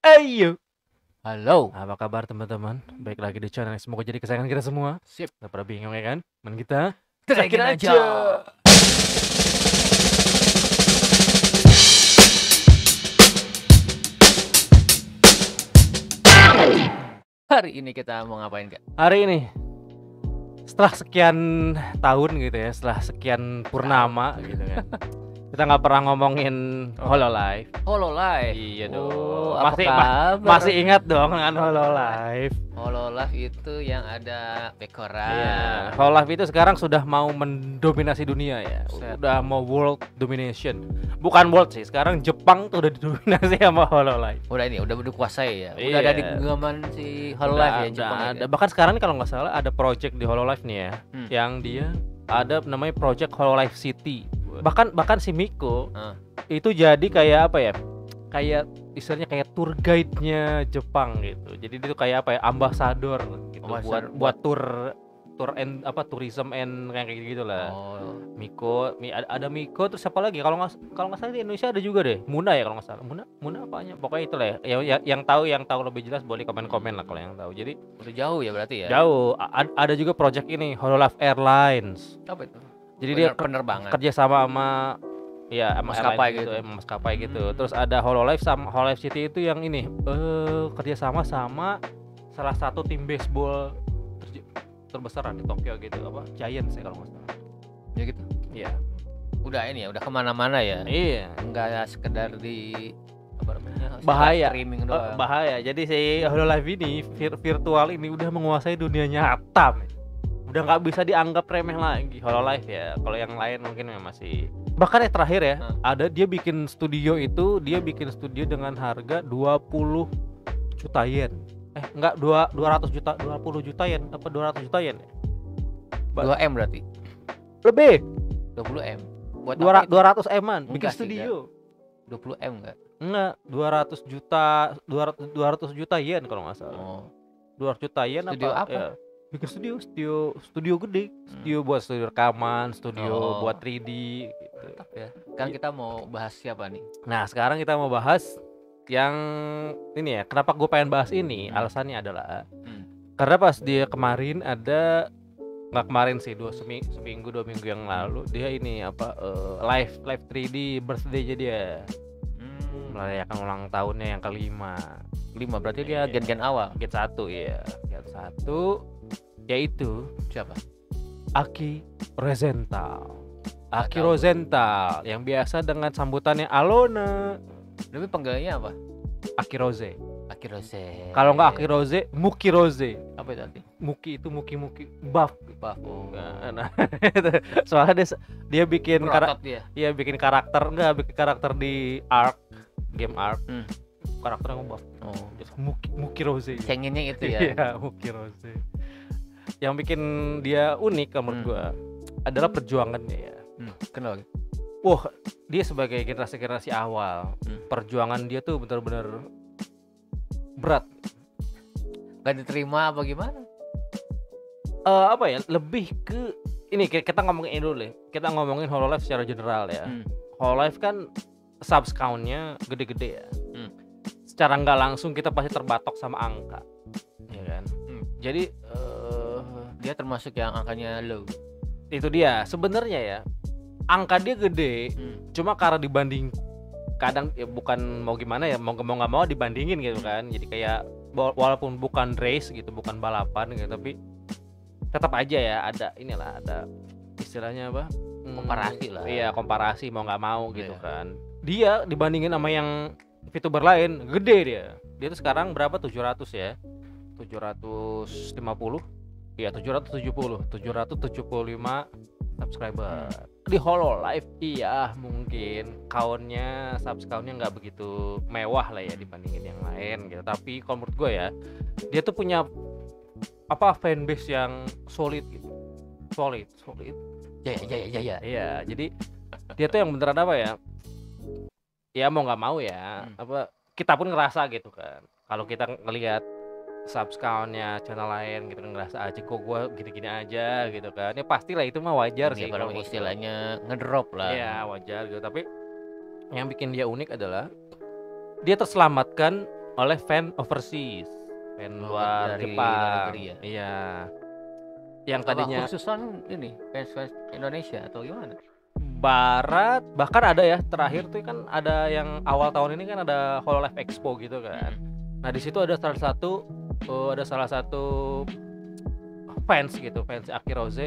Ayo. Halo. Apa kabar teman-teman? Baik lagi di channel yang semoga jadi kesayangan kita semua. Sip. Gak pernah bingung ya kan? Men kita Teriakin aja. Hari ini kita mau ngapain, Kak? Hari ini setelah sekian tahun gitu ya, setelah sekian purnama gitu kan. Kita nggak pernah ngomongin Hololive. Hololive. Iya dong. Oh, apa masih kabar? masih ingat dong dengan Hololive. Hololive itu yang ada Bekora. Iya. Hololive itu sekarang sudah mau mendominasi dunia ya. Set. Udah mau world domination. Bukan world sih, sekarang Jepang tuh udah didominasi sama Hololive. Udah dikuasai ya. Iya. Udah ada di genggaman si Hololive ya Jepang ada. ya. Bahkan sekarang nih kalau nggak salah ada project di Hololive nih ya, yang dia ada namanya project Hololive City. Bahkan si Miko itu jadi kayak apa ya? Kayak istilahnya kayak tour guide-nya Jepang gitu. Jadi dia tuh kayak apa ya? Ambasador gitu buat tourism and kayak gitu lah. Oh. Miko, ada Miko, terus siapa lagi? Kalau nggak salah di Indonesia ada juga deh. Muna ya kalau nggak salah. Muna apanya? Pokoknya itulah ya. Yang tahu lebih jelas boleh komen-komen lah kalau yang tahu. Jadi Udah jauh ya berarti ya. jauh. Ada juga project ini Hololive Airlines. Apa itu? Jadi dia penerbangan. kerja sama sama ya sama Maskapai airlines gitu. maskapai gitu. Terus ada Hololive sama Hololive City itu yang ini kerja sama sama salah satu tim baseball terbesar di Tokyo gitu, apa Giants ya kalau nggak salah. Ya gitu. Iya. Udah ini ya, udah kemana-mana ya. Iya. Enggak sekedar di apa namanya? Bahaya. Streaming doang. Bahaya. Jadi si Hololive ini virtual ini udah menguasai dunia nyata. Udah nggak bisa dianggap remeh lagi Hololive ya. Kalau yang lain mungkin masih. Bahkan yang terakhir ya, ada dia bikin studio dengan harga 20 juta yen. Enggak 200 juta, 20 juta yen apa 200 juta yen ya? 2M berarti. Lebih. 20M. Buat 200 M-an bikin Enggak sih, studio. 20M enggak? Enggak, 200 juta yen kalau nggak salah. Oh. 200 juta yen Studio apa? Ya, bikin studio gede, studio buat studio rekaman, studio buat 3D gitu. Mantap ya. Kan kita mau bahas siapa nih? Nah, sekarang kita mau bahas yang ini ya. Kenapa gue pengen bahas ini? Alasannya adalah karena pas dia kemarin ada, nggak kemarin sih, seminggu 2 minggu yang lalu dia ini apa live 3D birthday-nya dia. Merayakan ulang tahunnya yang kelima. Berarti dia gen awal. Gen 1 ya. Gen 1 yaitu Siapa? Aki Rosenthal yang biasa dengan sambutannya Alona. Tapi panggilannya apa? Aki Rose. Kalau nggak Aki Rose, Muki Rose. Apa itu arti? Muki itu Muki buff. Oh. Nah, soalnya dia bikin bikin karakter di game Ark. Karakternya buff. Oh. Muki Rose. Cengennya itu ya. Iya, Muki Rose. Yang bikin dia unik menurut gua adalah perjuangannya ya. Kenapa? Wah, dia sebagai generasi awal, perjuangan dia tuh benar-benar berat. Gak diterima apa gimana? Apa ya? Lebih ke ini, kita ngomongin ini dulu deh. Kita ngomongin Hololive secara general ya. Hololive kan subs count-nya gede-gede ya. Secara nggak langsung kita pasti terbatok sama angka, ya kan? Jadi dia termasuk yang angkanya low. Itu dia sebenarnya ya. Angka dia gede, cuma karena dibanding kadang ya bukan mau gimana ya, mau nggak mau dibandingin gitu kan. Jadi kayak walaupun bukan race gitu, bukan balapan gitu, tapi tetap aja ya ada istilahnya apa? Komparasi lah. Iya, komparasi mau nggak mau gitu kan. Dia dibandingin sama yang VTuber lain gede dia. Dia tuh sekarang berapa? 700 ya. 750. Iya, 775 subscriber. Di Hololive iya mungkin subs count-nya nggak begitu mewah lah ya dibandingin yang lain gitu. Tapi kalau menurut gue ya, dia tuh punya fanbase yang solid gitu. Solid. Ya. Iya, jadi dia tuh yang beneran apa ya? Ya mau nggak mau ya, kita pun ngerasa gitu kan. Kalau kita ngelihat subs count-nya channel lain gitu ngerasa aja kok gue gini-gini aja gitu kan. Ya pastilah itu mah wajar sih kalau istilahnya ngedrop lah. Iya, wajar gitu. Tapi yang bikin dia unik adalah dia terselamatkan oleh fan overseas, fan Oh, luar dari luar Jepang. negeri ya? Iya. Yang Apa tadinya khususan ini fans Indonesia atau gimana? barat, bahkan ada ya terakhir tuh kan ada yang awal tahun ini kan ada Hololive Expo gitu kan. Nah, di situ ada salah satu fans gitu, fans Aki Rose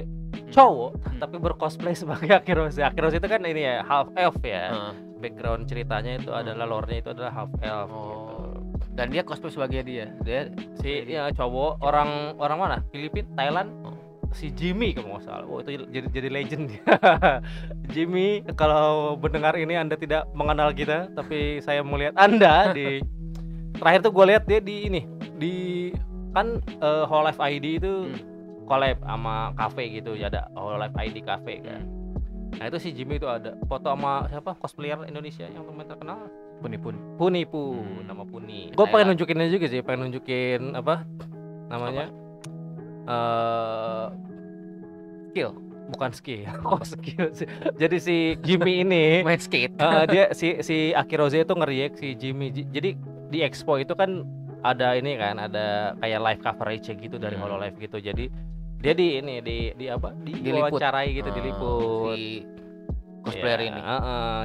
cowok tapi bercosplay sebagai Aki Rose. Aki Rose itu kan ini ya half elf ya. Heeh. Background ceritanya itu adalah lore-nya itu adalah half elf Oh. gitu. Dan dia cosplay sebagai dia. Dia Si ya cowok orang mana? Filipina, Thailand. Si Jimmy kalau nggak salah. Oh, itu jadi legend dia. Jimmy, kalau mendengar ini Anda tidak mengenal kita, tapi saya melihat Anda di terakhir tuh gue lihat dia di ini di kan Hololive ID itu collab sama cafe gitu, ya ada Hololive ID cafe kan. Nah itu si Jimmy itu ada foto sama siapa cosplayer Indonesia yang lumayan terkenal, Punipu, nama Puni. Gue pengen nunjukinnya juga sih, pengen nunjukin apa namanya skill, bukan skill. Oh skill sih. Jadi si Jimmy ini main skate. dia si Aki Rose itu ngeriak si Jimmy. Jadi di expo itu kan ada ini kan, ada kayak live coverage gitu dari Hololive gitu. Jadi dia di ini di apa? Diwawancarai gitu, diliput. Si cosplayer ini.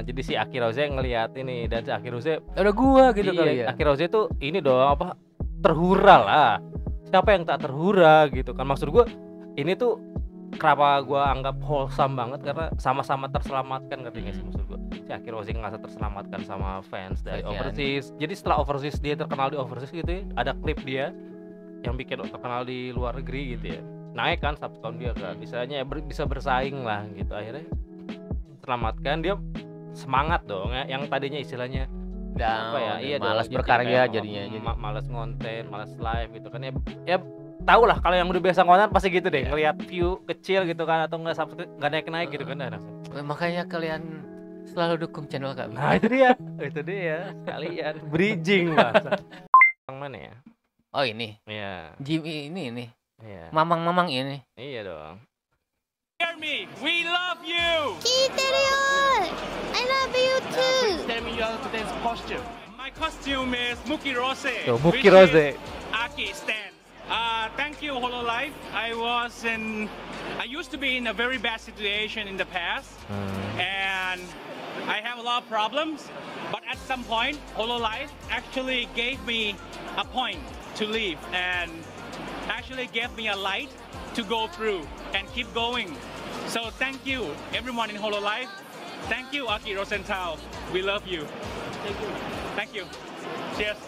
Jadi si Aki Rose ngelihat ini, dan si Aki Rose Ada gua gitu kali ya. Aki Rose itu ini dong apa? Terhura lah. Siapa yang tak terhura gitu kan, maksud gua ini tuh kenapa gua anggap wholesome banget karena sama-sama terselamatkan, ngerti nggak sih maksud gua? Si Aki Rose ngerasa terselamatkan sama fans dari overseas. Jadi setelah overseas dia terkenal di overseas gitu ya, ada klip dia yang bikin terkenal di luar negeri gitu ya, naik kan subscribe dia kan, misalnya bisa bersaing lah gitu, akhirnya selamatkan dia, semangat dong ya, yang tadinya istilahnya apa ya, iya malas dong, berkarya jadi jadinya. Jadi malas ngonten, malas live gitu kan ya tahu lah kalau yang udah biasa ngonten pasti gitu deh, ngelihat view kecil gitu kan, atau nggak subscribe nggak naik gitu kan. Makanya kalian selalu dukung channel kami. Nah itu dia kalian bridging bahasa yang mana ya? Oh ini Iya. Jimmy ini Iya. mamang ini. Iya dong. Hear me, we love you. 聞いてるよ I love you too Tell me your today's costume. My costume is Muki Rose. Tuh, Muki which Rose. is Aki stand. Thank you, Hololive. I used to be in a very bad situation in the past, and I have a lot of problems. But at some point, Hololive actually gave me a point to leave, and actually gave me a light to go through and keep going. So thank you, everyone in Hololive. Thank you, Aki Rosenthal. We love you. Thank you. Cheers.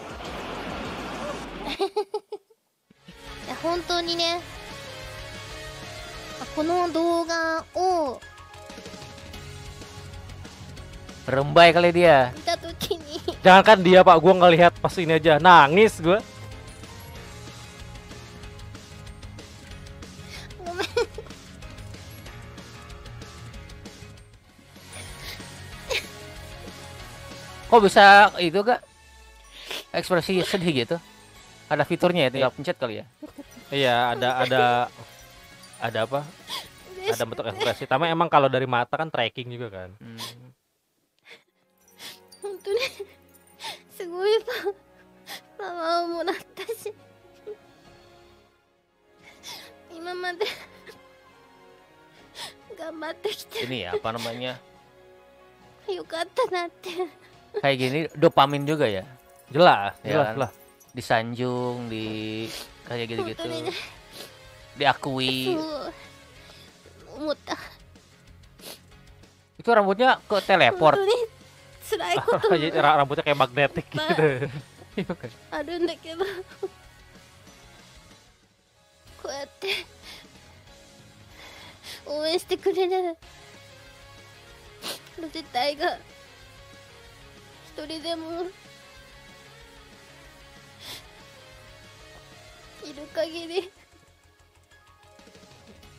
いや本当にねこの動画を Rembai kali dia. 見たときに Jangankan dia Pak, gua ngelihat pas ini aja nangis gua. ごめん Kok bisa itu gak? Ekspresi sedih gitu. Ada fiturnya ya, tinggal pencet kali ya. Iya, ada apa? Ada bentuk ekspresi. Tapi emang kalau dari mata kan tracking juga kan. 本当にすごいパワーをもらったし今まで頑張ってきて Ini ya apa namanya? よかったなって Kayak gini dopamin juga ya. Jelas, Ya jelas kan? lah. Disanjung, di kayak gitu-gitu. 本当にね Diakui. そう思った Itu rambutnya ke 本 teleport. 当に辛いことも Jadi rambutnya kayak magnetik gitu. あるんだけどこうやって応援してくれるロゼ隊が一人でもいる限り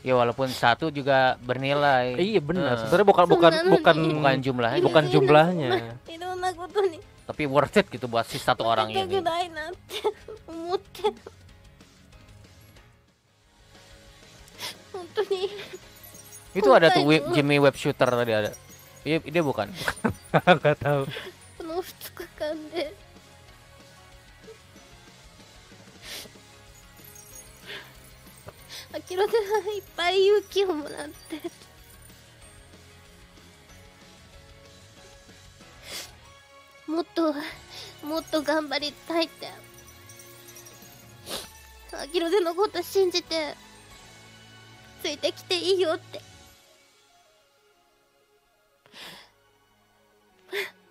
Ya walaupun satu juga bernilai. Iya benar. Eh, Sebenarnya bukan bukan jumlahnya. bukan jumlahnya. いろんなことに Tapi worth it gitu buat si satu orang 負けた ini. くないなって思って本当に Itu ada tuh Jimmy web shooter tadi ada. Iya, dia bukan. Enggak tahu. この2日間でアキロではいっぱい勇気をもらってもっともっと頑張りたいってアキロでのこと信じてついてきていいよって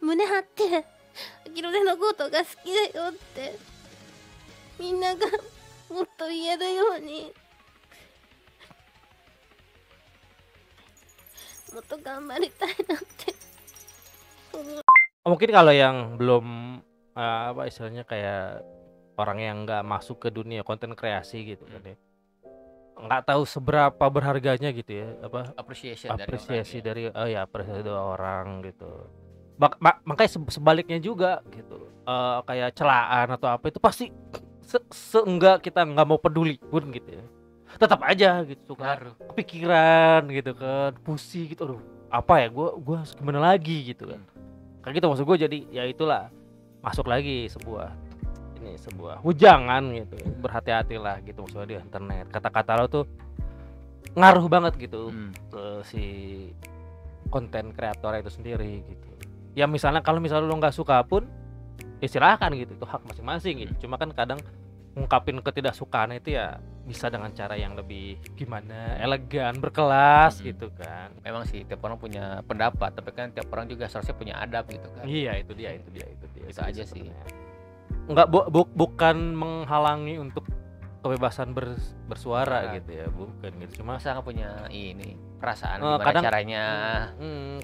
胸張ってアキロでのことが好きだよってみんながもっと言えるようにもっと頑張りたいなってMungkin kalau yang belum apa istilahnya kayak orang yang nggak masuk ke dunia konten kreasi gitu kan ya, nggak tahu seberapa berharganya gitu ya apa Appreciation apresiasi dari dari oh ya apresiasi dari orang gitu. Makanya sebaliknya juga gitu. Kayak celaan atau apa itu pasti seenggak kita nggak mau peduli pun gitu ya. Tetap aja gitu suka kepikiran gitu kan, pusing gitu. Aduh, apa ya gua harus gimana lagi gitu kan. Kayak gitu maksud gue, jadi ya itulah masuk lagi sebuah hujangan gitu. Berhati-hatilah gitu maksudnya di internet. Kata-kata lo tuh ngaruh banget gitu ke si konten kreator itu sendiri gitu. Ya misalnya kalau misalnya lo nggak suka pun ya silakan gitu, itu hak masing-masing gitu. Cuma kan kadang ngungkapin ketidaksukaan itu ya bisa dengan cara yang lebih gimana, elegan, berkelas gitu kan. Memang sih tiap orang punya pendapat, tapi kan tiap orang juga seharusnya punya adab gitu kan. Iya, itu dia. Itu aja sih. Enggak bukan menghalangi untuk kebebasan bersuara gitu ya, bukan gitu. Cuma masa nggak punya ini perasaan gimana kadang caranya.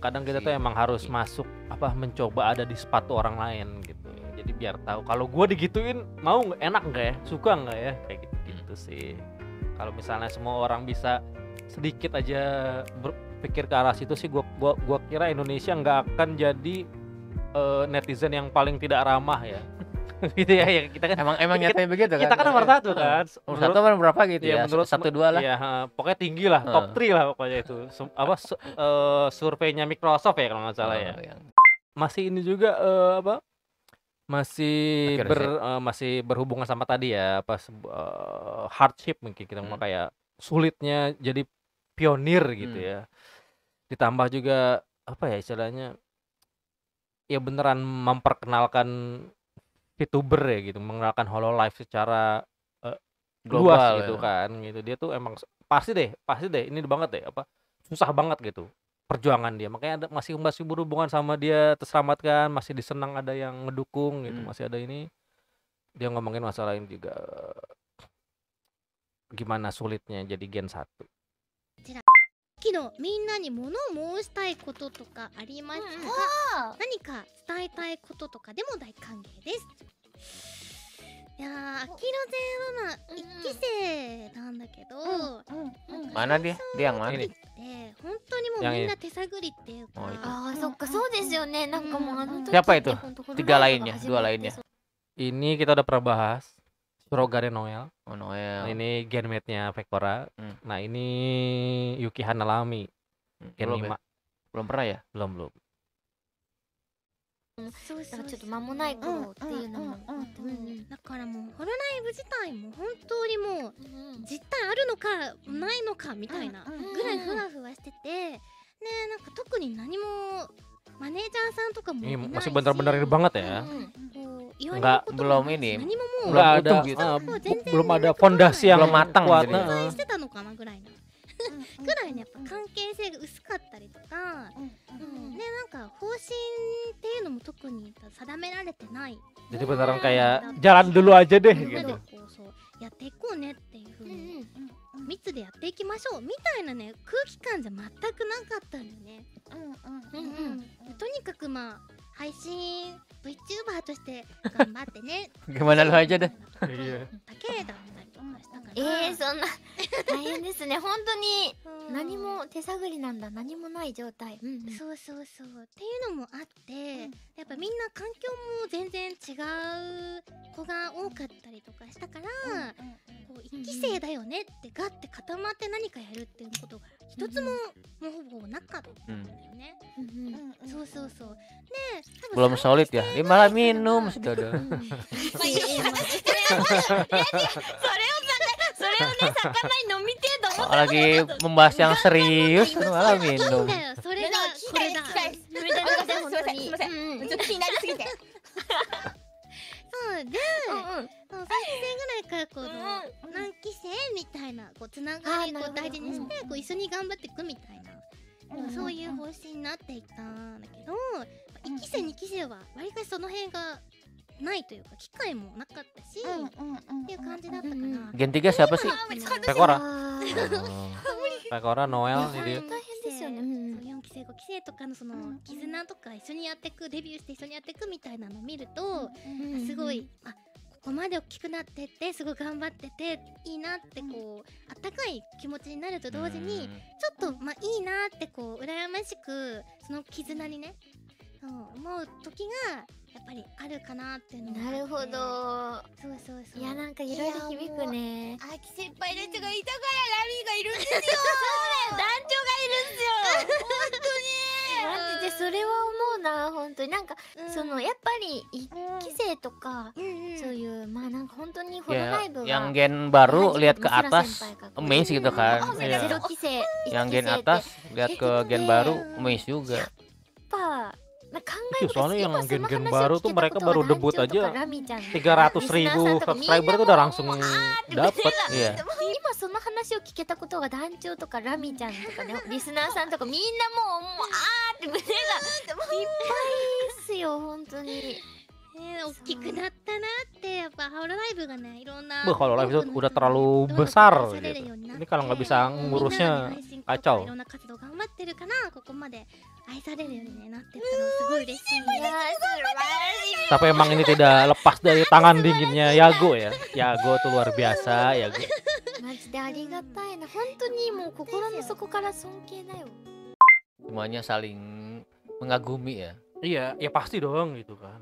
Kadang kita tuh emang harus masuk mencoba ada di sepatu orang lain gitu. Jadi biar tahu kalau gue digituin mau enak nggak ya, suka nggak ya, kayak gitu sih. Kalau misalnya semua orang bisa sedikit aja berpikir ke arah situ sih, gua kira Indonesia nggak akan jadi netizen yang paling tidak ramah ya. Gitu ya, kita kan emang nyatanya begitu kan. Kita kan nomor 1 kan. Nomor 1 kan berapa gitu ya? Menurut 1-2 lah. Iya, pokoknya tinggi lah, top 3 lah pokoknya itu. Surveinya Microsoft ya kalau nggak salah ya. Masih ini juga masih berhubungan sama tadi ya, hardship mungkin kita mau kayak sulitnya jadi pionir gitu ya. Ditambah juga apa ya istilahnya, ya beneran memperkenalkan VTuber ya gitu, mengenalkan Hololive secara luas gitu ya. Kan gitu. Dia tuh emang pasti deh ini banget deh susah banget gitu perjuangan dia, makanya masih berhubungan sama dia, terselamatkan, masih disenang, ada yang ngedukung gitu, masih ada ini. Dia ngomongin masalah ini juga, gimana sulitnya jadi Gen 1. けどみんなに物を申したいこととかありますか？何か伝えたいこととかでも大歓迎です。いやー、アキロゼはまあ1期生なんだけど、mana dia yang mana nih? 本当にもうみんな手探りっていうか。ああ、そっか、そうですよね。なんかもうあの時 Siapa itu? 3 lainnya, 2 lainnya. Ini kita udah pernah bahas. Surogane Noel. Oh, Noel. Ini genmate-nya Vectora. Nah, ini Yuki Hanalami. Gen 5. Belum pernah ya? Belum. そうそう、ちょっと間もない頃っていうのも、だからもうホロライブ自体も本当にもう実態あるのかないのかみたいなぐらいふわふわしてて、ね、なんか特に何もマネージャーさんとかもいないし、 masih bener-bener banget ya. Enggak, belum ini. 何ももう Belum ada belum ada fondasi yang belum matang kuat. 存在してたのかなぐらいのぐらいね、やっぱ関係性が薄かったりとか、ね、なんか方針っていうのも特に定められてない。 Jadi beneran kayak jalan dulu aja deh gitu. そうやっていこうねっていう風に密でやっていきましょうみたいなね空気感じゃ全くなかったんだよね。とにかくまあ配信 VTuber として頑張ってね。 Gimana lu aja deh. だけだったりとかしたから。そんな大変ですね。本当に何も手探りなんだ。何もない状態。そうそうそうっていうのもあって、やっぱみんな環境も全然違う子が多かったりとかしたから、こう1期生だよねってガッて固まって何かやるっていうことが一つももうほぼなかったんだよね。そうそうそう。で、 Belum solid ya. Dia malah minum sudah ada. それ咲かないの見てと思った。 Lagi membahas yang serius malah いいん minum. だよそれがこれだ。すいませんちょっと気になりすぎて。そうで、そう3期生ぐらいからこう何期生みたいなこうつながりを大事にしてこう一緒に頑張っていくみたいな、そういう方針になっていったんだけど、1期生2期生はわりかしその辺がないというか機会もなかったし、っていう感じだったから。 Gen 3 siapa sih? Pekora. あー Pekora, Noel 大 ini 変ですよね。 4期生5期生とかのその絆とか一緒にやっていくデビューして一緒にやっていくみたいなのを見るとすごいここまで大きくなってってすごい頑張ってていいなってこうあったかい気持ちになると同時にちょっとまあいいなってこう羨ましくその絆にね思う時がやっぱりあるかなっていうのがなるほど。そうそうそう。いやなんかいろいろ響くね。秋先輩たちがいたからラミがいるんですよ。団長がいるんですよ。本当に。マジでそれは思うな本当になんかそのやっぱり一期生とかそういうまあなんか本当にホロライブ yang が gen baru lihat ke atas amazed gitu kan. ゼロ期生 Yang gen atas lihat ke gen baru amazed juga. やっぱ考 Iya, soalnya yang gen-gen baru tuh mereka baru debut aja 300.000 subscriber tuh udah langsung dapet. Iya. 今その話を聞けたことが団長とかラミちゃんとかねリスナーさんとかみんなもうあーって胸がいっぱいですよ本当に。 大きくなったなってやっぱハロライブがねいろんな Kalau live itu udah terlalu besar gitu. Ini kalau nggak bisa ngurusnya kacau. いろんな活動頑張ってるからここまで愛されるようになってったのすごい嬉しい。 Tapi emang ini tidak lepas dari tangan dinginnya Yago ya. Yago tuh luar biasa, Yago. マジでありがたいな本当にもう心の底から尊敬だよ。 Semuanya saling mengagumi ya. Iya, ya pasti dong gitu kan.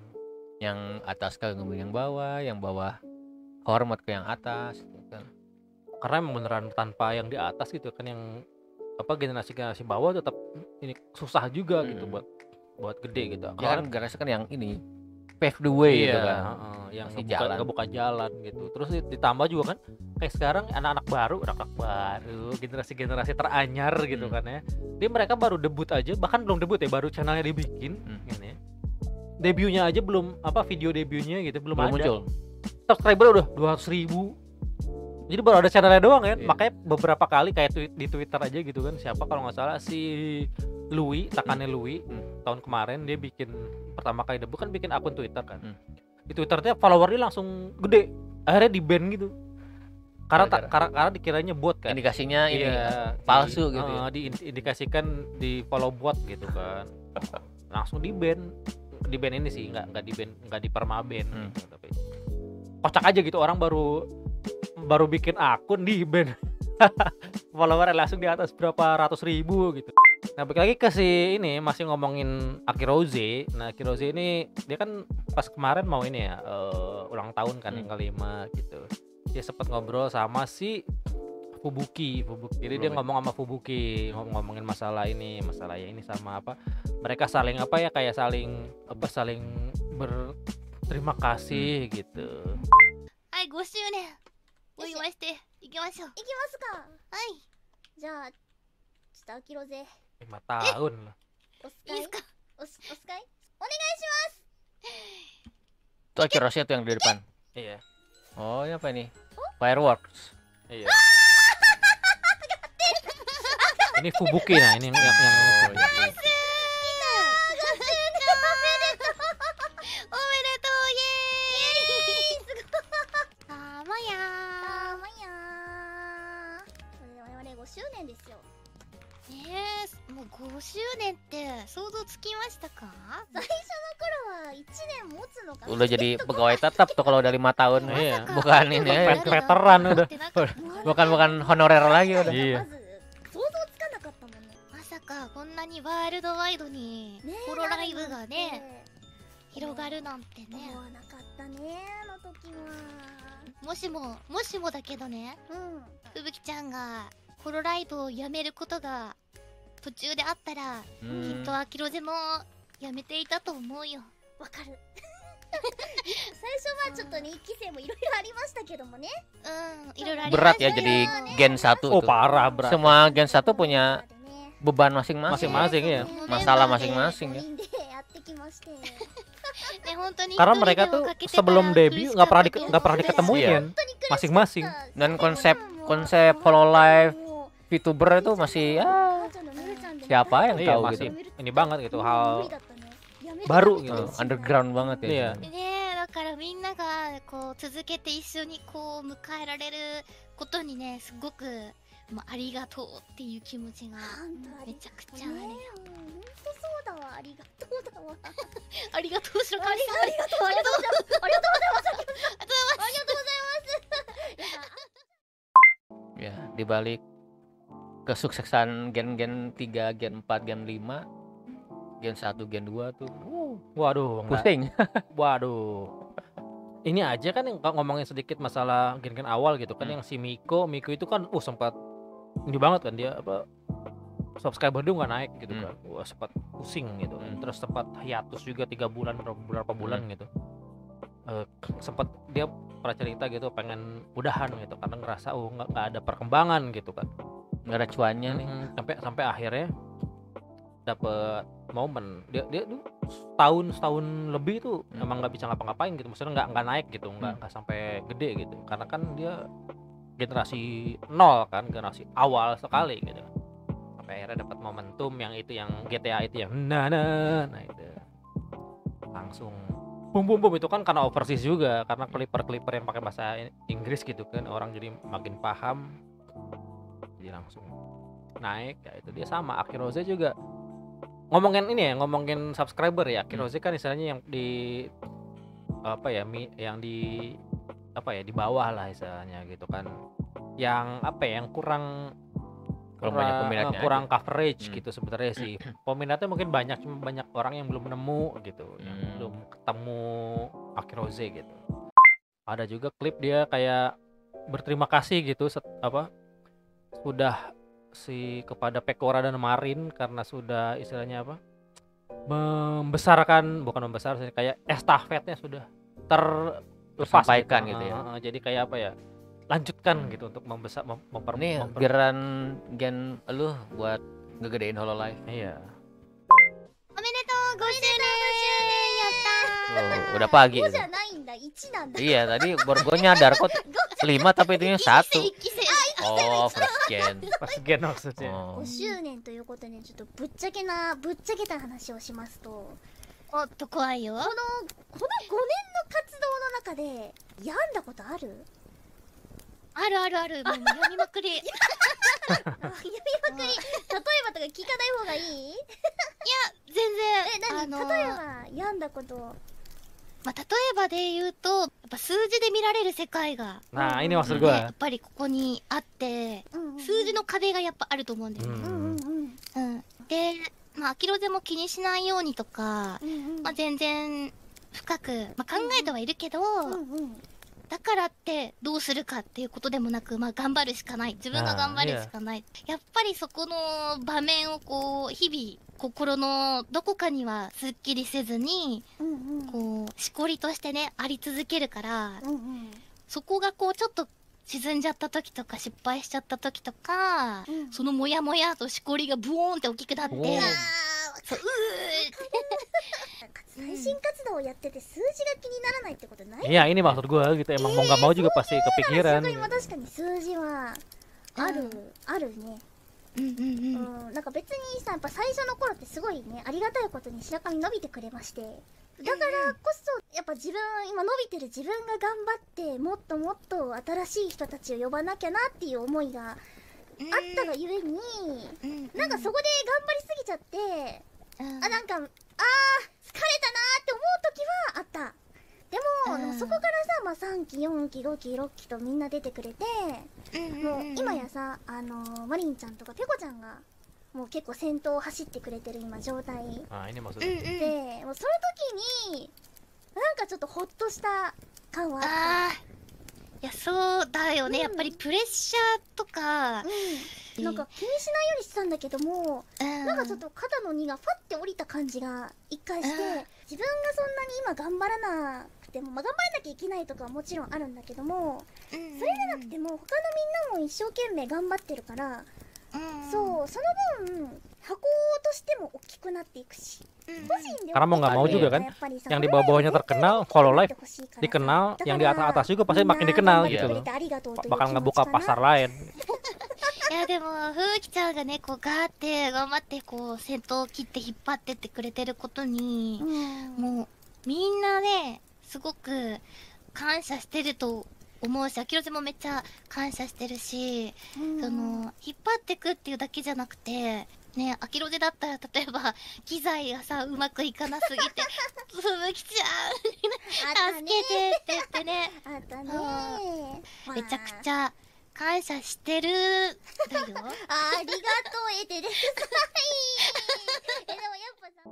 Yang atas kagumi yang bawah hormat ke yang atas gitu kan. Karena emang beneran tanpa yang di atas gitu kan yang apa generasi bawah tetap ini susah juga gitu buat gede gitu. Ya kan generasi kan yang ini pave the way gitu kan. Yang ngebuka jalan gitu. Terus ditambah juga kan kayak sekarang anak-anak baru generasi teranyar gitu kan ya. Dia mereka baru debut aja, bahkan belum debut ya, baru channelnya dibikin kan ya. Debutnya aja belum video debutnya gitu belum ada. Muncul. Subscriber udah 200.000. Jadi baru ada channelnya doang kan. Makanya beberapa kali kayak di Twitter aja gitu kan, siapa kalau nggak salah si Louis, Takane Louis tahun kemarin dia bikin pertama kali debut kan bikin akun Twitter kan. Di Twitternya followernya langsung gede. Akhirnya di ban gitu. Karena dikiranya bot kan. Indikasinya ini palsu gitu. Diindikasikan di follow bot gitu kan. Langsung di ban ini sih nggak di permaban gitu, tapi kocak aja gitu orang baru bikin akun di ban follower langsung di atas berapa ratus ribu gitu. Nah balik lagi ke si ini masih ngomongin Akiroze. Nah Akiroze ini dia kan pas kemarin mau ini ya ulang tahun kan yang kelima gitu. Dia sempat ngobrol sama si Fubuki. Jadi dia ngomong sama Fubuki ngomongin masalah ini sama apa mereka saling apa ya kayak saling berterima kasih gitu. はい、5周年お祝いしていきましょう。いきますか。はい。じゃあちょっとアキロゼ 5 tahun lah. お使い。いいですか。お使い。お願いします。 Itu Akiroze tuh yang di depan. Iya. Oh ini apa ini? Fireworks. Iya. Ini Fubuki nah ini yang 周年ですよ。もう5周年って想像つきましたか？最初の頃は1年持つのか。 Udah jadi pegawai tetap tuh kalau udah 5 tahun. Iya. Bukan ini ya. Veteran udah. Bukan honorer lagi udah. Iya. 想像つかなかったもんね。まさかこんなにワールドワイドにホロライブがね広がるなんてね。思わなかったねあの時は。もしもだけどね。ふぶきちゃんがホロライブをやめることが途中であったらきっとアキロゼもやめていたと思うよ。わかる。最初はちょっとね1期生もいろいろありましたけどもね。いろいろあり Berat ま ya した jadi よ Gen 1 Oh tuh. parah berat. Semua Gen 1 punya でね beban masing-masing. Masing-masing ya. Masalah masing-masing ya. 5人でやってきましてね本当に Karena 一人 mereka で tuh もかけてたら sebelum 苦 debut し nggak か pernah ったと思う nggak pernah diketemuin masing-masing. Dan konsep Hololive VTuber itu masih ya siapa yang Iya tahu masih gitu. ini banget gitu hal baru gitu. Underground banget ya. Iya. ねえだからみんながこう続けて一緒にこう迎えられることにねすごく、まあ、ありがとうっていう気持ちがめちゃくちゃあるよ。ほんとそうだわ、ありがとうだわ。ありがとうしろかりさん。ありがとうございます。ありがとうございます。ありがとうございます。 Ya, di balik kesuksesan gen-gen 3, gen 4, gen 5, gen 1, gen 2 tuh Waduh, enggak. pusing. Waduh. Ini aja kan yang ngomongin sedikit masalah gen-gen awal gitu kan yang si Miko itu kan sempat ini banget kan dia apa subscriber dia nggak naik gitu kan. Wah, sempat pusing gitu. Terus sempat hiatus juga 3 bulan berapa bulan gitu. Sempat dia pernah cerita gitu pengen udahan gitu karena ngerasa nggak ada perkembangan gitu kan. Nggak ada cuannya nih. Sampai akhirnya dapet momen dia tuh setahun lebih tuh emang nggak bisa ngapa-ngapain gitu, maksudnya nggak naik gitu, nggak sampai gede gitu karena kan dia generasi 0 kan, generasi awal sekali gitu. Sampai akhirnya dapat momentum yang itu yang GTA itu yang nah itu langsung bum itu kan karena overseas juga, karena clipper yang pakai bahasa Inggris gitu kan, orang jadi makin paham jadi langsung naik. Ya itu dia sama Akiroze juga ngomongin ini ya, ngomongin subscriber ya. Akiroze kan istilahnya yang di apa ya yang di apa ya di bawah lah istilahnya gitu kan, yang apa ya yang kurang banyak peminatnya kurang coverage gitu sebenarnya sih. Peminatnya mungkin banyak, cuma banyak orang yang belum nemu gitu, yang belum ketemu Akiroze gitu. Ada juga klip dia kayak berterima kasih gitu sudah kepada Pekora dan Marin karena sudah istilahnya apa bukan membesar sih, kayak estafetnya sudah tersampaikan gitu ya. Jadi kayak apa ya, lanjutkan gitu untuk Nih giliran gen lu buat ngegedein Hololive. Iya. おめでとう5周年やったー。 Udah pagi 5 itu. じゃないんだ、1なんだ。 Iya tadi baru gue nyadar kok 5 tapi itunya 1. 一期生 Oh first gen. Pas gen maksudnya. Oh. 5周年ということでちょっとぶっちゃけた話をしますと、おっと怖いよ。この5年の活動の中で病んだことある？あるあるある、もう読みまくり。やりまくり。例えばとか聞かない方がいい？全然例えば病んだこと。まあ、例えばで言うとやっぱ数字で見られる世界が、 Nah ini maksud ね gue. やっぱりここにあって数字の壁がやっぱあると思うんだよね。で、まあ、アキロゼも気にしないようにとか、まあ、全然深く、まあ、考えてはいるけど、だからってどうするかっていうことでもなく、まあ、頑張るしかない、自分が頑張るしかない、やっぱりそこの場面をこう日々心のどこかにはすっきりせずに、こうしこりとしてねあり続けるから、そこがこうちょっと沈んじゃった時とか失敗しちゃった時とか、そのモヤモヤとしこりがブオーンって大きくなって、そう配信活動をやってて数字が気にならないってことない？ Iya ini maksud gue gitu, emang mau nggak mau juga pasti kepikiran. 今確かに数字はあるね。なんか別にさ、やっぱ最初の頃ってすごいね、ありがたいことに白髪伸びてくれまして、だからこそやっぱ今伸びてる自分が頑張ってもっともっと新しい人たちを呼ばなきゃなっていう思いがあったがゆえに、なんかそこで頑張りすぎちゃって、なんか疲れたなーって思う時はあった。でも、そこからさ、まあ、3期4期5期6期とみんな出てくれて、もう今やさ、マリンちゃんとかペコちゃんがもう結構先頭を走ってくれてる今状態で、もうその時になんかちょっとホッとした感はあった。いやそうだよね、やっぱりプレッシャーとか、なんか気にしないようにしてたんだけども、ななんかちょっと肩の荷がファって降りた感じが一回して、自分がそんなに今頑張らなくても、まあ頑張らなきゃいけないとかはもちろんあるんだけども、それじゃなくても他のみんなも一生懸命頑張ってるから、そうその分箱としても大きくなっていくし、Karena mau nggak mau juga kan, yang di bawah-bawahnya terkenal, Hololive dikenal, yang di atas-atas juga pasti makin dikenal gitu loh. Bakal ngebuka pasar lain. いやでも風紀ちゃんがねこうガーって頑張ってこう先頭を切って引っ張ってってくれてることに、もうみんなねすごく感謝してると思うし、あきろちもめっちゃ感謝してるし、その引っ張ってくっていうだけじゃなくてね、あきろじだったら例えば機材がさうまくいかなすぎてふぶきちゃん助けてって言ってね、あったね、めちゃくちゃ感謝してるだよ。ありがとうエテレスでもやっぱさ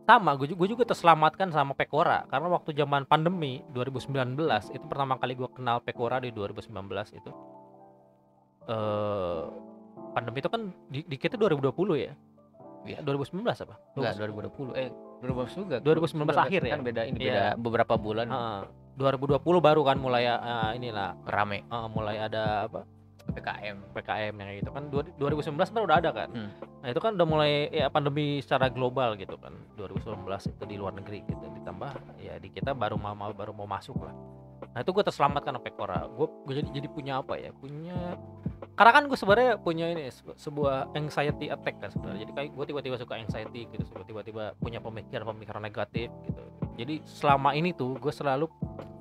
Sama, gue juga terselamatkan sama Pekora karena waktu zaman pandemi 2019 itu pertama kali gue kenal Pekora di 2019 itu. Pandemi itu kan di kita 2020 ya? Iya, 2019 apa? Enggak, 2020. 2019 juga. 2019 akhir ya? Kan beda ini, beda beberapa bulan. 2020 baru kan mulai inilah Rame. mulai ada apa? PKM yang gitu kan 2019 kan udah ada kan. Nah itu kan udah mulai ya pandemi secara global gitu kan 2019 itu di luar negeri gitu, ditambah ya di kita baru mau masuk lah. Nah itu gue terselamatkan sama Pekora. Gue jadi punya apa ya, karena kan gue sebenarnya punya ini sebuah anxiety attack kan sebenarnya. Jadi kayak gue tiba-tiba suka anxiety gitu, tiba-tiba punya pemikiran negatif gitu. Jadi selama ini tuh gue selalu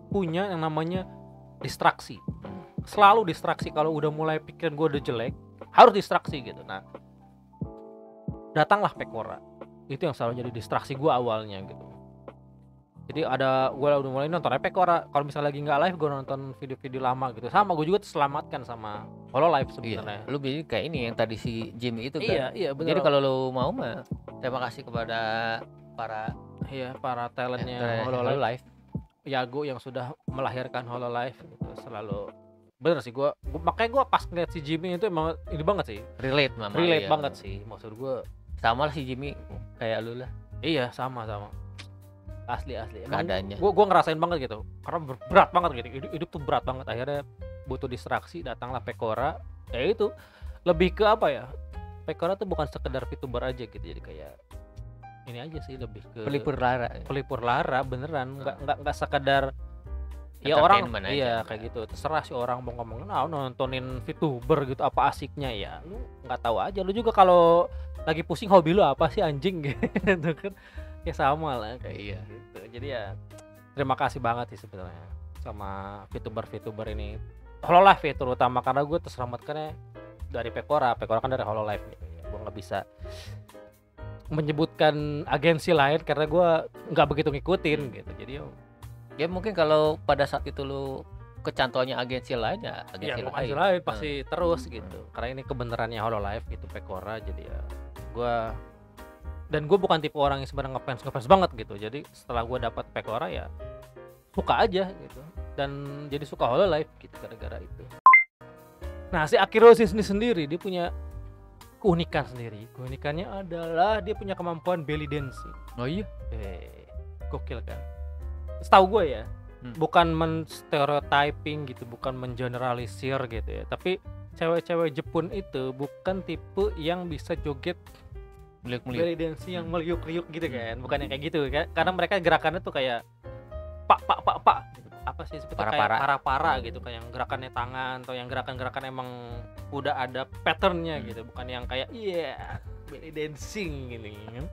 punya yang namanya distraksi. Selalu distraksi, kalau udah mulai pikiran gue udah jelek harus distraksi gitu. Nah datanglah Pekora, itu yang selalu jadi distraksi gue awalnya gitu. Jadi gue udah mulai nonton Pekora, kalau misalnya lagi nggak live gue nonton video-video lama gitu. Sama gue juga terselamatkan sama Hololive sebenarnya. Lu jadi kayak ini yang tadi si Jimmy itu kan. Iya benar. Jadi kalau lu mau mah terima kasih kepada para talentnya Hololive. Yago yang sudah melahirkan Hololive gitu, selalu bener sih. Makanya gue pas ngeliat si Jimmy itu emang ini banget sih, relate banget sih. Maksud gue sama lah si Jimmy kayak lu lah. Iya sama asli keadaannya. Gue ngerasain banget gitu, karena berat banget gitu, hidup tuh berat banget. Akhirnya butuh distraksi, datanglah Pekora. Ya itu lebih ke apa ya, Pekora tuh bukan sekedar VTuber aja gitu, jadi kayak ini aja sih, lebih ke pelipur lara beneran, nggak sekedar ya orang iya aja. Kayak gitu terserah si orang mau ngomong nontonin VTuber gitu apa asiknya, ya lu nggak tahu aja. Lu juga kalau lagi pusing hobi lu apa sih anjing gitu kan, ya sama lah kayak gitu. Jadi ya terima kasih banget sih sebenarnya sama VTuber ini, Hololive ya terutama, karena gue terselamatkannya dari Pekora kan dari Hololive gitu ya. Gue nggak bisa menyebutkan agensi lain karena gue nggak begitu ngikutin gitu. Jadi ya mungkin kalau pada saat itu lu kecantolnya agensi lain ya agensi lain pasti terus gitu. Karena ini kebenarannya Hololive itu Pekora, jadi ya gue bukan tipe orang yang sebenarnya ngefans banget gitu. Jadi setelah gue dapat Pekora ya suka aja gitu, dan jadi suka Hololive gitu gara-gara itu. Nah si Akiroshi sendiri dia punya keunikan sendiri. Keunikannya adalah dia punya kemampuan belly dancing. Oh iya? Gokil kan? Setahu gue ya, bukan men-stereotyping gitu, bukan mengeneralisir gitu ya. Tapi cewek-cewek Jepun itu bukan tipe yang bisa joget belly dancing yang meliuk-liuk gitu kan. Bukan yang kayak gitu kan. Karena mereka gerakannya tuh kayak pak gitu. Apa sih seperti kayak para gitu, kayak yang gerakannya tangan atau yang gerakan-gerakan emang udah ada patternnya gitu, bukan yang kayak belly dancing gini kan.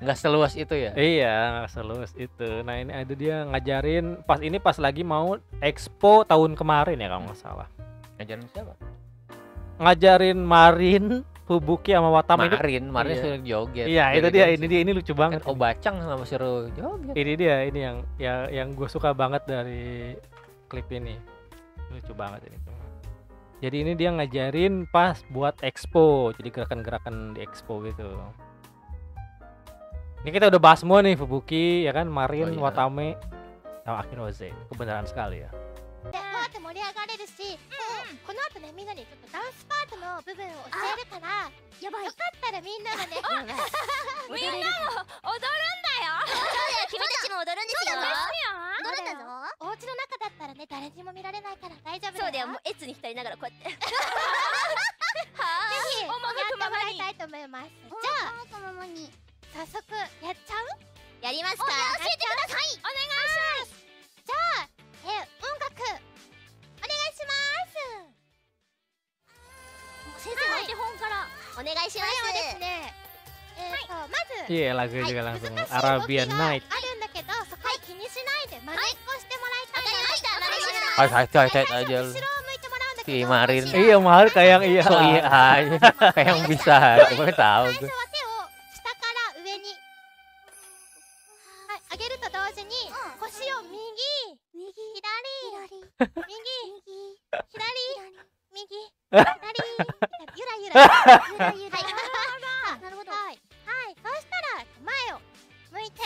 Nggak seluas itu ya? Iya, nggak seluas itu. Nah ini ada dia ngajarin pas lagi mau Expo tahun kemarin ya kalau nggak salah. Ngajarin siapa? Ngajarin Marin, Fubuki sama Watame. Marin suruh joget. Iya itu dia, ini lucu banget. Bacang sama suruh joget. Ini dia, ini yang gue suka banget dari klip ini. Lucu banget ini. Jadi ini dia ngajarin pas buat Expo, jadi gerakan-gerakan di Expo gitu. Ini kita udah bahas semua nih, Fubuki ya kan, Marin, Watame, sama Akiroshi. Kebenaran sekali ya. でわーって盛り上がれるし、この後ねみんなにちょっとダンスパートの部分を教えるから、やばい。よかったらみんながね、みんなも踊るんだよ。君たちも踊るんですよ。踊るんだぞ。お家の中だったらね誰にも見られないから大丈夫そうだよ、もうエツに浸りながらこうやって。ぜひやってもらいたいと思います。じゃあこのままに。早速やっちゃう？やりますか。教えてください。お願いします。じゃあ音楽お願いします。先生のお手本からお願いしまこれはですす。ね、まずIya lagunya juga langsung 難しい動き Arabian が Night. あるんだけど、そこは気にしないで真似っこしてもらいたいので、Hai hai hai hai aja 後ろを lu. 向いてもらうんだけ Si ど、 Marin. Iya Mahar kayak yang iya. So iya aja. Kayak yang bisa. Gue tahu 最初 gue. は手を下から上に、はい、上げると同時に腰を右、左、右、左、右、ゆらゆら、はい、なるほど。はい、そうしたら前を向いて、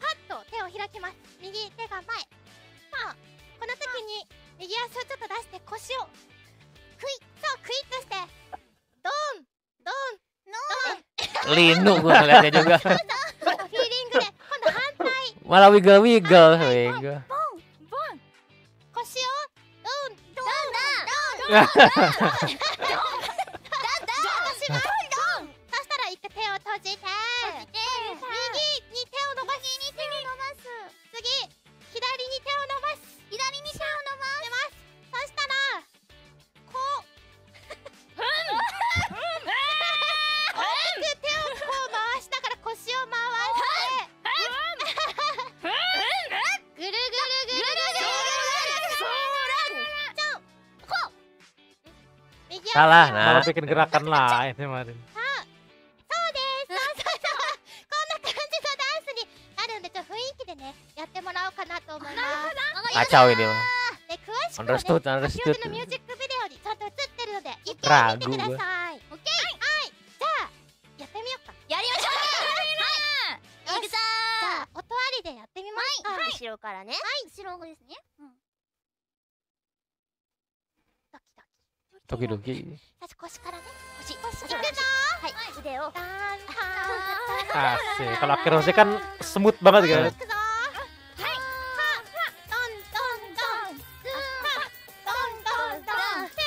パッと手を開きます。右手が前。さあ、この時に右足をちょっと出して腰をクイッとして、ドン、ドン、Linu gue ngeliatnya juga. フィーリングで、今度反対。 Malah wiggle wiggle. Wiggle. 腰をドンドンドンそしたら一回手を閉じて、右に手を伸ばす、次左に手を伸ばす、そしたらこう大きく手をこう回しながら腰を回してぐるぐるぐるぐる右足 Salah Malah nah. bikin gerakan lain sih Marin. そうですこんな感じのダンスになるんで、ちょっと雰囲気でねやってもらおうかなと思います。 Kacau ini mah. で詳しくはね、 Understood 先ほ understood. どのミュージックビデオにちゃんと映ってるので一回見てください。オッケー。はい。じゃあやってみようか。やりましょう。よしじゃあ音ありでやってみますか。後ろからね。後ろですね。ドキドキ。 Toki doki. 最初腰からね。腰。いくぞはい、腕を。ー。ダンAsik. Kalau akhir Rose kan smooth banget kan. いくぞー。はい。ドンドンドン。ドンドンドン。で、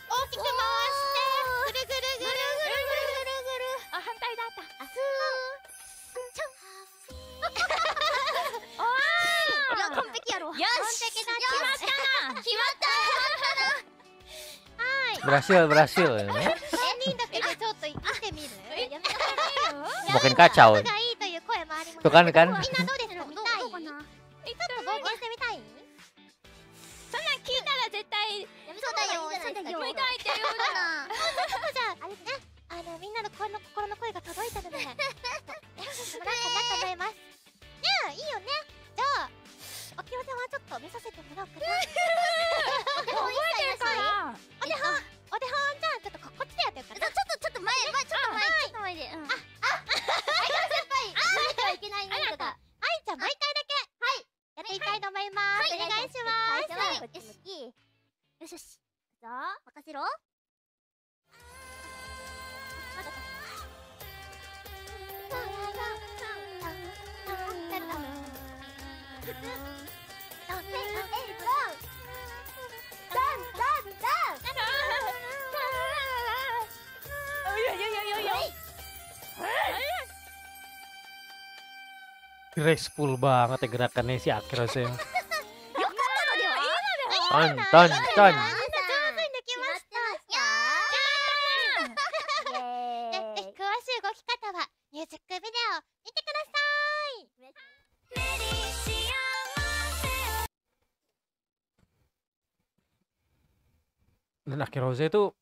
大きく回してぐるぐるぐるぐるぐるぐる。あ、反対だった。完璧やろ。よし。完璧だった。決まった。 Berhasil berhasil. エンディンだけでちょっと見てみる？ Makin kacau. がいいという声もあります。 Tuh kan kan. みんなどうですか？見たい？ちょっと冒険してみたい？そんなん聞いたら絶対そうだよ。向いたいって言うな。じゃあ、あれね、みんなの心の声が届いたので、やってもらおうかなと思います。ねえ、いいよね。じゃあ、おきろちゃんはちょっと見させてもらおうかな。覚えてるから。お手本じゃあ、ちょっとこっちでやってよかな。ちょっと前で。いけないねとか。はい、じゃあもう一回だけ。はい。やっていきたいと思います。お願いします。最初はこっち向き。よしよし。さあ、任せろ。Graceful banget ya gerakannya si akhir Rose. トントントン。みんな上手にできました。で、ぜひ詳しい動き方はミュージックビデオ見てください。 Dan akhir Rose itu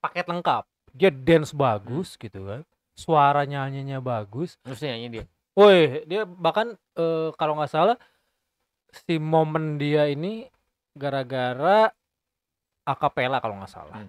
paket lengkap. Dia dance bagus gitu kan. Suara nyanyinya bagus. Terus nyanyi dia. Woi, dia bahkan kalau nggak salah si momen dia ini gara-gara akapela kalau nggak salah.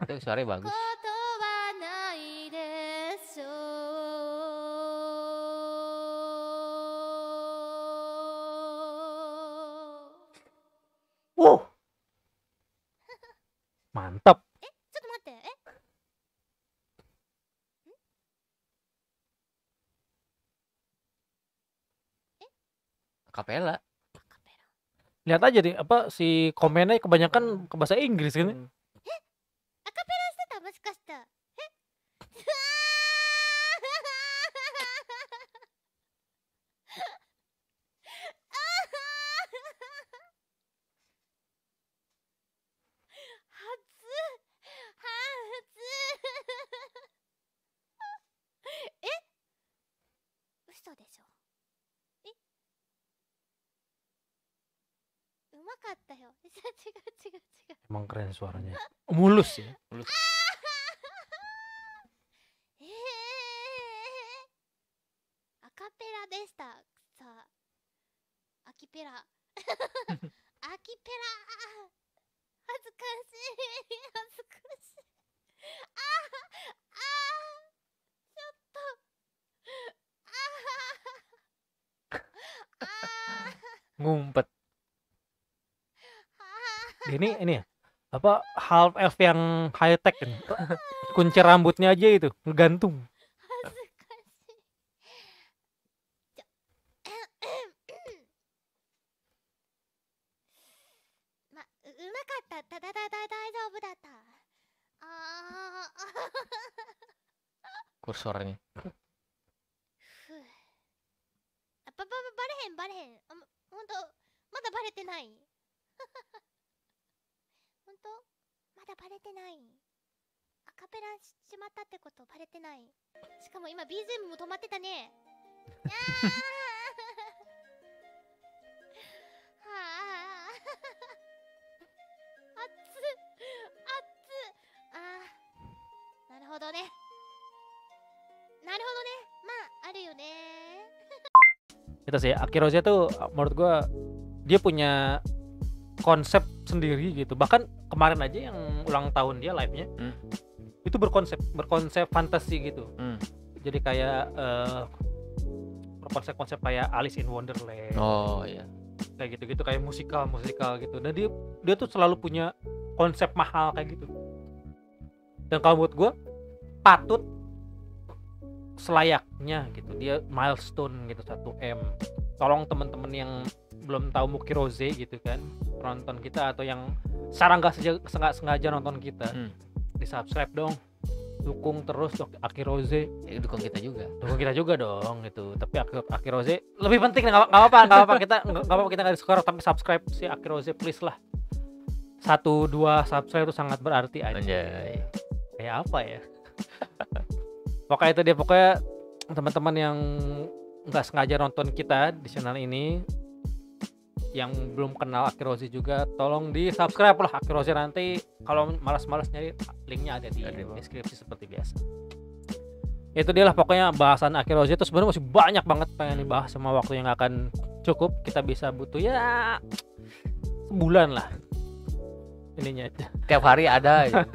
Itu suaranya bagus. ことはないでしょう。 Wow. Mantap. ちょっと待って。Kapela. Lihat aja nih apa si komennya kebanyakan ke bahasa Inggris kan. アカペラしてたもしかして。嘘でしょ。うまかったよ。違う。 Emang keren suaranya. Mulus ya. アカペラでしたさあアキペラアキペラ恥ずかしいちょっとNgumpet. Ini ya. Apa half elf yang high tech kan. Kunci rambutnya aja itu ngegantung. 恥ずかしいまうまかった大丈夫だったKursornya. バレへんほんとまだバレてないほんとまだバレてないアカペラしまったってことバレてないしかも今 BGM も止まってたねはあなるほどねまああるよね Itu sih Akiroze tuh menurut gua dia punya konsep sendiri gitu. Bahkan kemarin aja yang ulang tahun dia live-nya itu berkonsep fantasi gitu. Jadi kayak konsep kayak Alice in Wonderland. Oh iya. Kayak gitu-gitu kayak musikal gitu. Dan dia tuh selalu punya konsep mahal kayak gitu. Dan kalau menurut gua patut selayaknya gitu dia milestone gitu 1M. Tolong teman-teman yang belum tahu Mukiroze gitu kan penonton kita atau yang secara nggak sengaja nonton kita di subscribe dong, dukung terus Akiroze. Dukung kita juga dong gitu. Tapi Akiroze lebih penting. Nggak apa-apa kita nggak di-subscribe tapi subscribe si Akiroze please lah. 1-2 subscribe itu sangat berarti aja. Anjay. Kayak apa ya? Pokoknya itu dia, pokoknya teman-teman yang nggak sengaja nonton kita di channel ini yang belum kenal Akiroze juga tolong di subscribe lah Akiroze. Nanti kalau malas-malas nyari linknya ada di deskripsi seperti biasa. Itu dia lah pokoknya bahasan Akiroze itu sebenarnya masih banyak banget pengen dibahas sama waktu yang akan cukup. Kita bisa butuh ya sebulan lah ininya. Tiap hari ada gitu.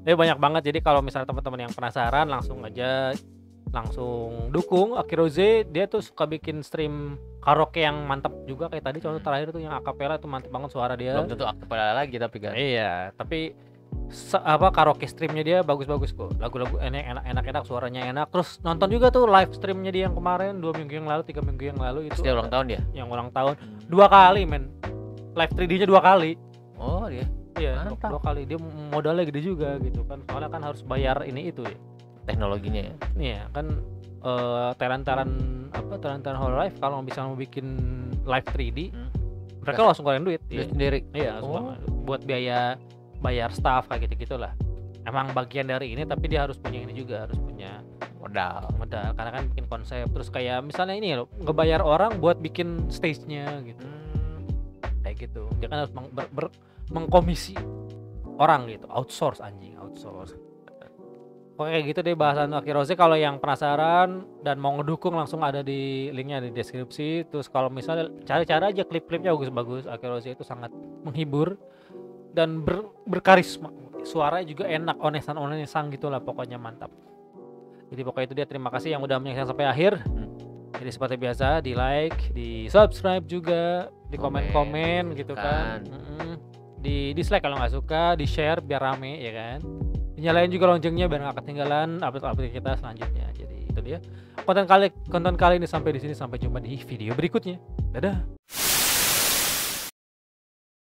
Ya banyak banget, jadi kalau misalnya teman-teman yang penasaran langsung dukung Akiroze. Dia tuh suka bikin stream karaoke yang mantap juga kayak tadi contoh terakhir tuh yang akapela tuh mantap banget suara dia. Belum tentu akapela lagi tapi kan. Iya, tapi karaoke streamnya dia bagus-bagus kok. Lagu-lagu enak-enak, suaranya enak. Terus nonton juga tuh live streamnya dia yang kemarin 2 minggu yang lalu, 3 minggu yang lalu itu. Dia ulang tahun dia? Yang ulang tahun 2 kali men. Live 3D-nya 2 kali. Oh dia. Iya, 2 kali. Dia modalnya gede juga gitu kan. Soalnya kan harus bayar ini itu ya. Teknologinya ya. Iya, kan talent-talent Hololive kalau bisa mau bikin live 3D, mereka langsung keluarin duit sendiri. Iya, buat biaya bayar staff kayak gitu-gitulah. Emang bagian dari ini tapi dia harus punya ini juga, harus punya modal karena kan bikin konsep. Terus kayak misalnya ini loh, ngebayar orang buat bikin stage-nya gitu. Kayak gitu. Dia kan harus mengkomisi orang gitu, outsource. Pokoknya kayak gitu deh bahasan Akiroze. Kalau yang penasaran dan mau ngedukung langsung ada di linknya di deskripsi. Terus kalau misalnya cari aja klip-klipnya bagus-bagus. Akiroze itu sangat menghibur dan berkarisma. Suaranya juga enak, onesan gitu lah, pokoknya mantap. Jadi pokoknya itu dia, terima kasih yang udah menyaksikan sampai akhir. Jadi seperti biasa, di like, di subscribe juga, di komen gitu kan. Di dislike kalau nggak suka, di share biar rame ya kan. Nyalain juga loncengnya biar nggak ketinggalan update kita selanjutnya. Jadi itu dia konten kali ini, sampai di sini, sampai jumpa di video berikutnya. Dadah.